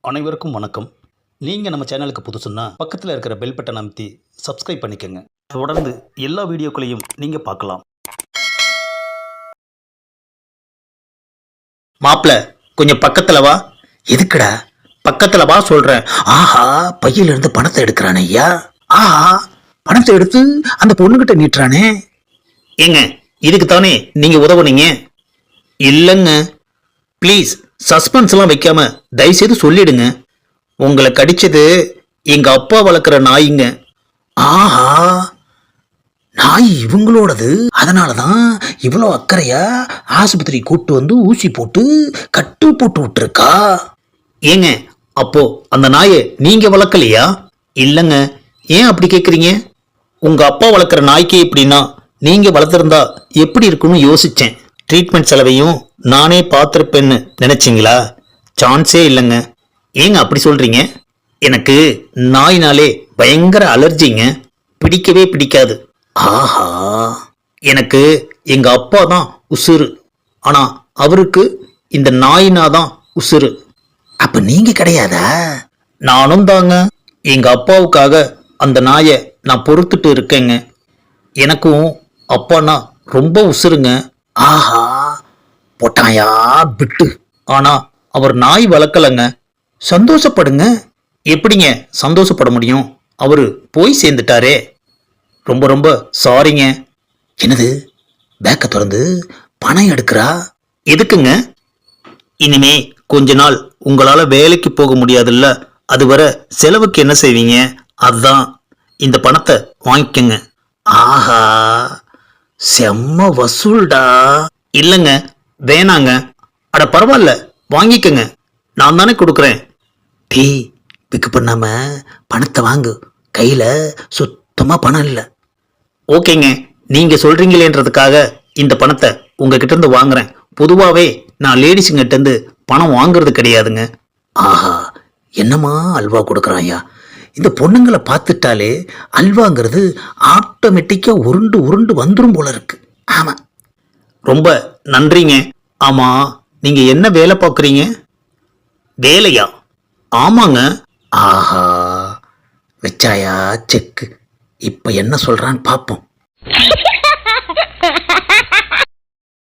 அனைவருக்கும் வணக்கம். நீங்கள் நம்ம சேனலுக்கு புதுசுன்னா பக்கத்தில் இருக்கிற பெல் பட்டன் அமைத்தி சப்ஸ்கிரைப் பண்ணிக்கோங்க. தொடர்ந்து எல்லா வீடியோக்களையும் நீங்கள் பார்க்கலாம். மாப்பிள, கொஞ்சம் பக்கத்தில் வா. எதுக்குடா பக்கத்தில் வா சொல்கிறேன். ஆஹா, பையிலிருந்து பணத்தை எடுக்கிறானே ஐயா. ஆஹா, பணத்தை எடுத்து அந்த பொண்ணுகிட்ட நீட்டுறானே. ஏங்க, இதுக்கு தானே நீங்கள் உதவுனீங்க? இல்லைங்க, ப்ளீஸ் சஸ்பென்ஸ்லாம் வைக்காம தயவுசெய்து சொல்லிடுங்க. உங்களை கடிச்சது எங்க அப்பா வளர்க்குற நாய்ங்க. ஆஹா, நாய் இவங்களோடது. அதனாலதான் இவ்வளோ அக்கறையா ஆஸ்பத்திரி கூட்டு வந்து ஊசி போட்டு கட்டு போட்டு விட்டுருக்கா. ஏங்க, அப்போ அந்த நாயை நீங்க வளர்க்கலையா? இல்லைங்க. ஏன் அப்படி கேட்குறீங்க? உங்க அப்பா வளர்க்குற நாய்க்கு எப்படின்னா நீங்க வளர்த்துருந்தா எப்படி இருக்குன்னு யோசிச்சேன். ட்ரீட்மெண்ட் செலவையும் நானே பார்த்துருப்பேன்னு நினைச்சிங்களா? சான்ஸே இல்லைங்க. ஏங்க அப்படி சொல்றீங்க? எனக்கு நாயினாலே பயங்கர அலர்ஜிங்க. பிடிக்கவே பிடிக்காது. ஆஹா, எனக்கு எங்க அப்பா தான் உசுறு. ஆனா அவருக்கு இந்த நாயினா தான் உசுறு. அப்ப நீங்க கிடையாதா? நானும் தாங்க. எங்க அப்பாவுக்காக அந்த நாயை நான் பொறுத்துட்டு இருக்கேங்க. எனக்கும் அப்பானா ரொம்ப உசுருங்க. ஆஹா, போட்டாயா பிட்டு. ஆனா அவர் நாய் வளர்க்கலங்க. சந்தோஷப்படுங்க. எப்படிங்க சந்தோஷப்பட முடியும்? அவரு போய் சேர்ந்துட்டாரே. ரொம்ப ரொம்ப சாரிங்க. என்னது, பேக்க திறந்து பணம் எடுக்கிறா? எதுக்குங்க? இனிமே கொஞ்ச நாள் உங்களால வேலைக்கு போக முடியாதுல்ல, அதுவரை செலவுக்கு என்ன செய்வீங்க? அதான் இந்த பணத்தை வாங்கிக்கங்க. ஆஹா, செம்ம வசூல்டா. இல்லைங்க, வேணாங்க. அட பரவாயில்ல, வாங்கிக்கங்க. நான் தானே கொடுக்குறேன். டீ பிக்கு பண்ணாம பணத்தை வாங்கு. கையில் சுத்தமாக பணம் இல்லை. ஓகேங்க, நீங்கள் சொல்கிறீங்களேன்றதுக்காக இந்த பணத்தை உங்ககிட்ட இருந்து வாங்குறேன். பொதுவாகவே நான் லேடிஸுங்கிட்ட இருந்து பணம் வாங்குறது கிடையாதுங்க. ஆஹா, என்னம்மா அல்வா கொடுக்குறாயா. இந்த பொண்ணுங்களை பார்த்துட்டாலே அல்வாங்கிறது ஆட்டோமேட்டிக்காக உருண்டு உருண்டு வந்துடும் போல இருக்கு. ஆமாம், ரொம்ப நன்றிங்க. ஆமா, நீங்க என்ன வேலை பார்க்குறீங்க? வேலையா? ஆமாங்க. ஆஹா, வச்சாயா செக்கு. இப்ப என்ன சொல்றான்னு பாப்போம்.